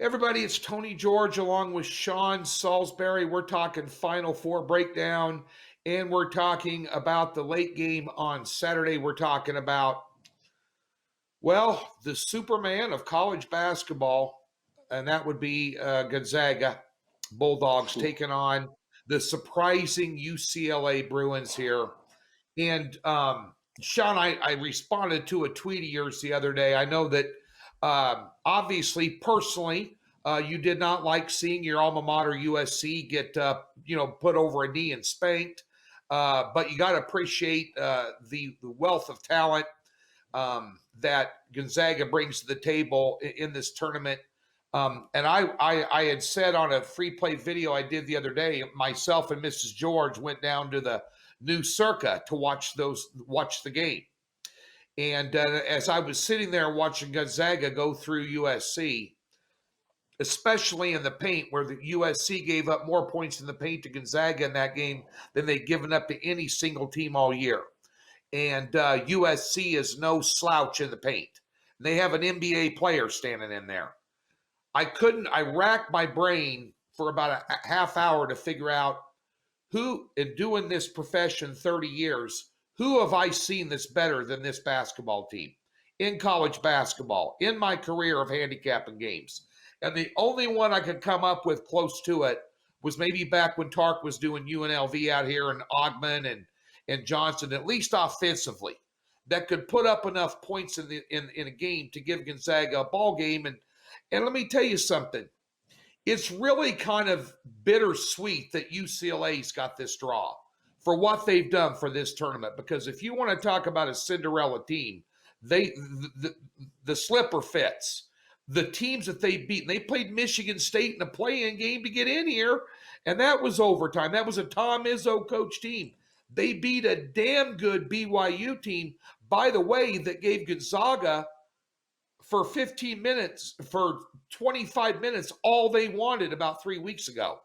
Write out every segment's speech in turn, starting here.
Everybody, it's Tony George along with Sean Salisbury. We're talking Final Four breakdown, and we're talking about the late game on Saturday. We're talking about, well, the Superman of college basketball, and that would be Gonzaga Bulldogs taking on the surprising UCLA Bruins here. And Sean, I responded to a tweet of yours the other day. I know that obviously, personally, you did not like seeing your alma mater USC get put over a knee and spanked, but you got to appreciate the wealth of talent that Gonzaga brings to the table in this tournament. And I had said on a free play video I did the other day, myself and Mrs. George went down to the new Circa to watch the game. And as I was sitting there watching Gonzaga go through USC, especially in the paint, where the USC gave up more points in the paint to Gonzaga in that game than they'd given up to any single team all year. And USC is no slouch in the paint. They have an NBA player standing in there. I racked my brain for about a half hour to figure out who, in doing this profession 30 years, who have I seen that's better than this basketball team in college basketball, in my career of handicapping games? And the only one I could come up with close to it was maybe back when Tark was doing UNLV out here, and Ogman and Johnson, at least offensively, that could put up enough points in a game to give Gonzaga a ball game. And let me tell you something. It's really kind of bittersweet that UCLA's got this draw for what they've done for this tournament. Because if you want to talk about a Cinderella team, the slipper fits. The teams that they beat, and they played Michigan State in a play-in game to get in here, and that was overtime. That was a Tom Izzo coach team. They beat a damn good BYU team, by the way, that gave Gonzaga for 15 minutes, for 25 minutes, all they wanted about 3 weeks ago.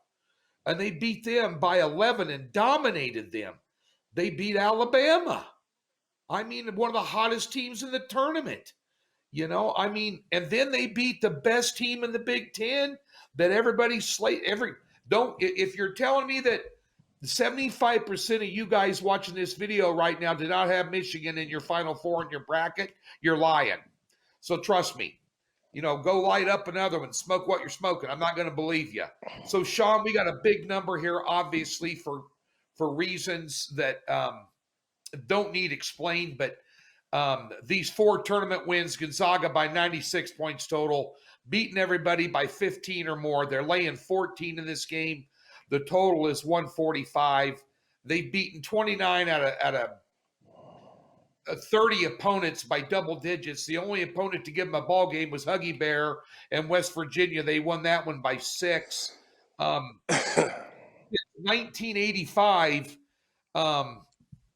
And they beat them by 11 and dominated them. They beat Alabama. I mean, one of the hottest teams in the tournament. And then they beat the best team in the Big Ten that everybody if you're telling me that 75% of you guys watching this video right now did not have Michigan in your Final Four in your bracket, you're lying. So trust me, go light up another one, smoke what you're smoking. I'm not going to believe you. So Sean, we got a big number here, obviously for reasons that don't need explained, but these 4 tournament wins, Gonzaga by 96 points total, beating everybody by 15 or more. They're laying 14 in this game. The total is 145. They've beaten 29 out of 30 opponents by double digits. The only opponent to give them a ball game was Huggy Bear and West Virginia. They won that one by 6. 1985,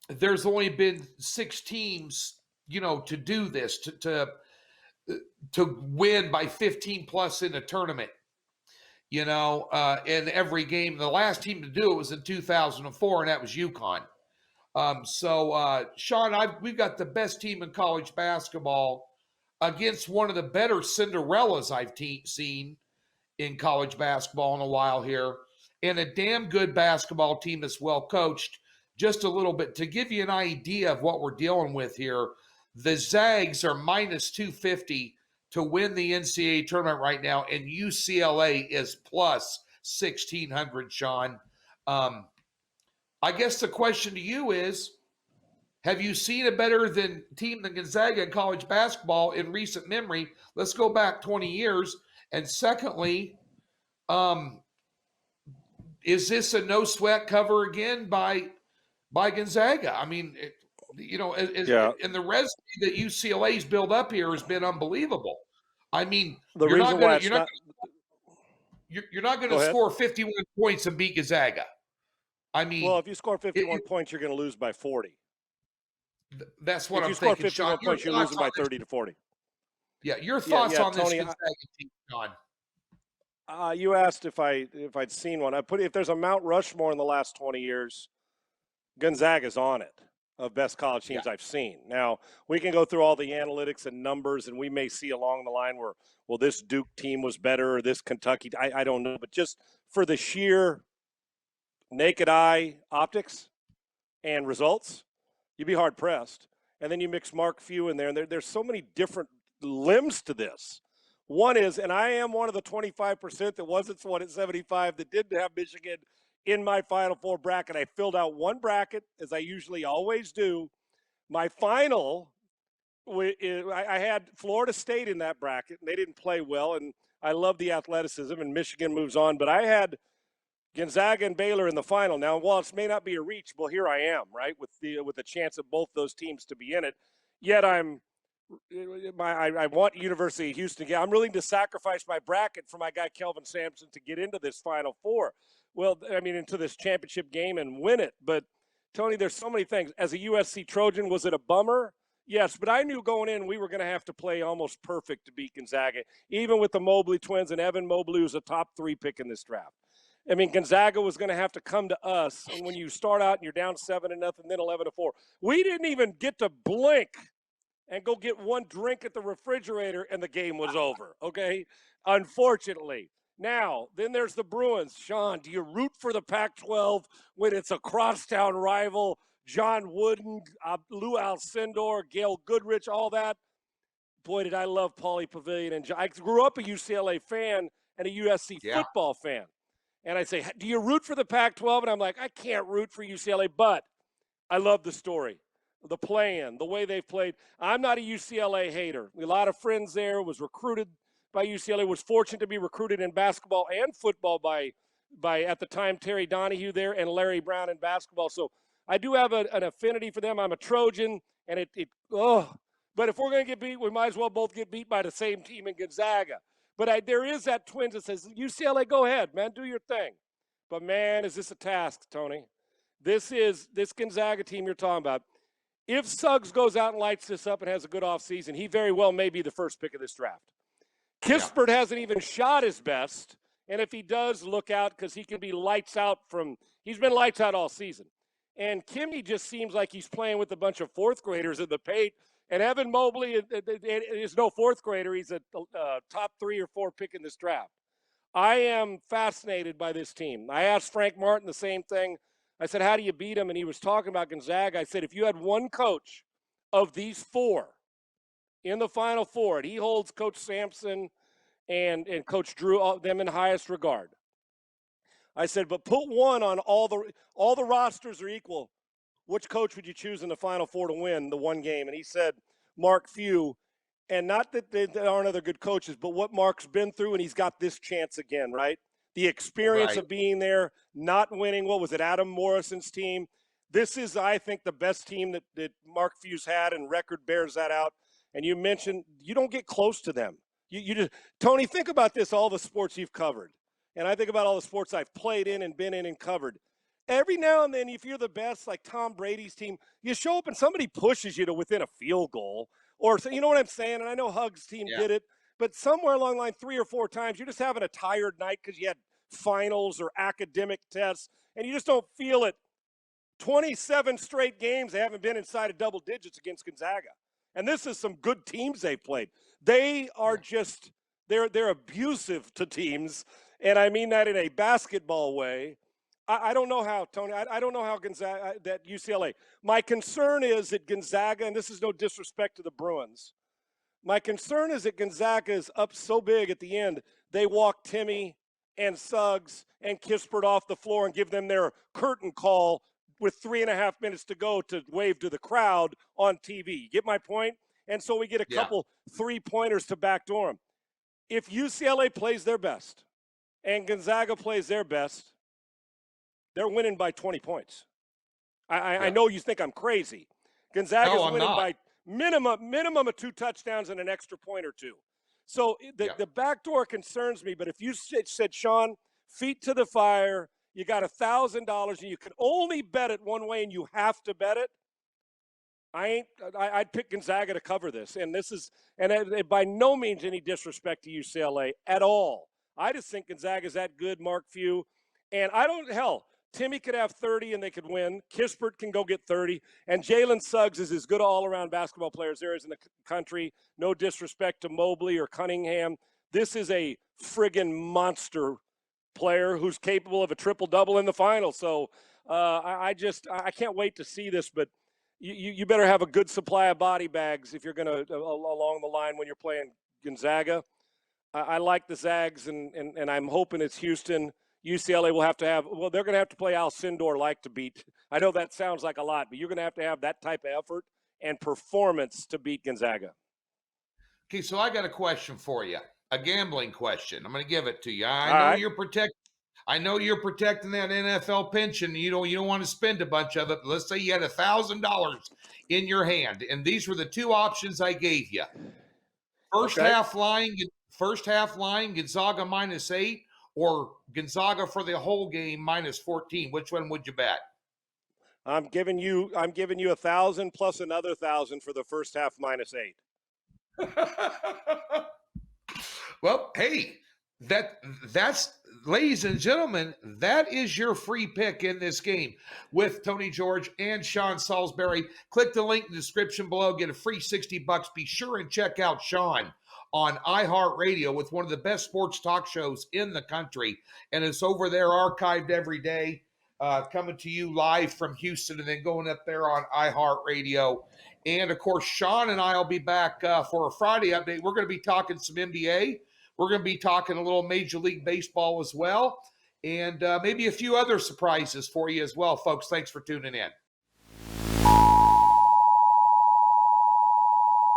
there's only been 6 teams to do this, to win by 15 plus in a tournament, in every game. The last team to do it was in 2004, and that was UConn. Sean, we've got the best team in college basketball against one of the better Cinderellas I've seen in college basketball in a while here, and a damn good basketball team that's well coached. Just a little bit to give you an idea of what we're dealing with here. The Zags are minus 250 to win the NCAA tournament right now, and UCLA is plus 1,600, Sean. I guess the question to you is, have you seen a better team than Gonzaga in college basketball in recent memory? Let's go back 20 years. And secondly, is this a no-sweat cover again by Gonzaga? I mean, and the resume that UCLA's built up here has been unbelievable. I mean, you're not going to score 51 points and beat Gonzaga. I mean, well, if you score 51 points, you're going to lose by 40. That's what I'm thinking. If you score 51 points, you're losing by 30 to 40. Yeah, your thoughts on Tony, this Gonzaga team, John? You asked if I'd seen one. If there's a Mount Rushmore in the last 20 years, Gonzaga's on it. of best college teams Yeah. I've seen. Now, we can go through all the analytics and numbers, and we may see along the line where, well, this Duke team was better or this Kentucky. I don't know. But just for the sheer naked eye optics and results, you'd be hard-pressed. And then you mix Mark Few in there, and there's so many different limbs to this. One is, and I am one of the 25% that wasn't at 75 that didn't have Michigan in my Final Four bracket. I filled out one bracket, as I usually always do. My final, I had Florida State in that bracket, and they didn't play well, and I love the athleticism, and Michigan moves on. But I had Gonzaga and Baylor in the final. Now, while it may not be a reach, well, here I am, right, with the chance of both those teams to be in it. Yet I want University of Houston. I'm willing to sacrifice my bracket for my guy Kelvin Sampson to get into this Final Four. Well, I mean, into this championship game and win it. But, Tony, there's so many things. As a USC Trojan, was it a bummer? Yes, but I knew going in we were going to have to play almost perfect to beat Gonzaga, even with the Mobley twins and Evan Mobley, who's a top 3 pick in this draft. I mean, Gonzaga was going to have to come to us, and when you start out and you're down 7-0, then 11-4, we didn't even get to blink and go get one drink at the refrigerator, and the game was over, okay? Unfortunately. Now, then there's the Bruins. Sean, do you root for the Pac-12 when it's a crosstown rival? John Wooden, Lou Alcindor, Gail Goodrich, all that. Boy, did I love Paulie Pavilion. And I grew up a UCLA fan and a USC football fan. And I say, do you root for the Pac-12? And I'm like, I can't root for UCLA, but I love the story, the play-in, the way they've played. I'm not a UCLA hater. A lot of friends there, was recruited by UCLA, was fortunate to be recruited in basketball and football by at the time, Terry Donahue there and Larry Brown in basketball. So I do have an affinity for them. I'm a Trojan, and but if we're going to get beat, we might as well both get beat by the same team in Gonzaga. But there is that twins that says, UCLA, go ahead, man, do your thing. But, man, is this a task, Tony? This Gonzaga team you're talking about. If Suggs goes out and lights this up and has a good offseason, he very well may be the first pick of this draft. Kispert hasn't even shot his best, and if he does, look out, because he can be lights out he's been lights out all season. And Kimmy just seems like he's playing with a bunch of fourth graders in the paint. And Evan Mobley is no fourth grader. He's a top 3 or 4 pick in this draft. I am fascinated by this team. I asked Frank Martin the same thing. I said, how do you beat him? And he was talking about Gonzaga. I said, if you had one coach of these 4 in the Final Four, and he holds Coach Sampson and Coach Drew, them in highest regard. I said, but put one on all the rosters are equal. Which coach would you choose in the Final Four to win the one game? And he said, Mark Few. And not that there aren't other good coaches, but what Mark's been through, and he's got this chance again, right? The experience of being there, not winning. What was it, Adam Morrison's team? This is, I think, the best team that Mark Few's had, and record bears that out. And you mentioned you don't get close to them. You just, Tony, think about this, all the sports you've covered. And I think about all the sports I've played in and been in and covered. Every now and then, if you're the best, like Tom Brady's team, you show up and somebody pushes you to within a field goal. Or, you know what I'm saying? And I know Hug's team did it. But somewhere along the line, 3 or 4 times, you're just having a tired night because you had finals or academic tests, and you just don't feel it. 27 straight games, they haven't been inside of double digits against Gonzaga. And this is some good teams they've played. They are just they're abusive to teams, and I mean that in a basketball way. I don't know how, Tony. I don't know how Gonzaga, that UCLA. My concern is that Gonzaga, and this is no disrespect to the Bruins, my concern is that Gonzaga is up so big at the end, they walk Timmy and Suggs and Kispert off the floor and give them their curtain call with 3.5 minutes to go to wave to the crowd on TV. You get my point? And so we get a couple 3-pointers to backdoor them. If UCLA plays their best and Gonzaga plays their best, they're winning by 20 points. I know you think I'm crazy. Gonzaga's winning by minimum of 2 touchdowns and an extra point or 2. So the backdoor concerns me. But if you said, Sean, feet to the fire, you got $1,000 and you can only bet it one way and you have to bet it, I'd pick Gonzaga to cover this. And this is, and by no means any disrespect to UCLA at all. I just think Gonzaga's that good, Mark Few. And Timmy could have 30 and they could win. Kispert can go get 30. And Jalen Suggs is as good an all-around basketball player as there is in the country. No disrespect to Mobley or Cunningham. This is a friggin' monster player who's capable of a triple-double in the final. So I can't wait to see this, but you better have a good supply of body bags if you're going to along the line when you're playing Gonzaga. I like the Zags, and I'm hoping it's Houston. UCLA will have to have, well, they're going to have to play Al Sindor-like to beat. I know that sounds like a lot, but you're going to have that type of effort and performance to beat Gonzaga. Okay, so I got a question for you, a gambling question. I'm going to give it to you. I know you're protecting that NFL pension. You don't want to spend a bunch of it. But let's say you had $1,000 in your hand, and these were the two options I gave you. First half line, Gonzaga -8, or Gonzaga for the whole game -14. Which one would you bet? I'm giving you 1,000 plus another 1,000 for the first half -8. Well, hey, that's ladies and gentlemen, that is your free pick in this game with Tony George and Sean Salisbury. Click the link in the description below, get a free $60. Be sure and check out Sean on iHeartRadio with one of the best sports talk shows in the country. And it's over there archived every day, coming to you live from Houston and then going up there on iHeartRadio. And, of course, Sean and I will be back for a Friday update. We're going to be talking some NBA. We're going to be talking a little Major League Baseball as well. And maybe a few other surprises for you as well, folks. Thanks for tuning in.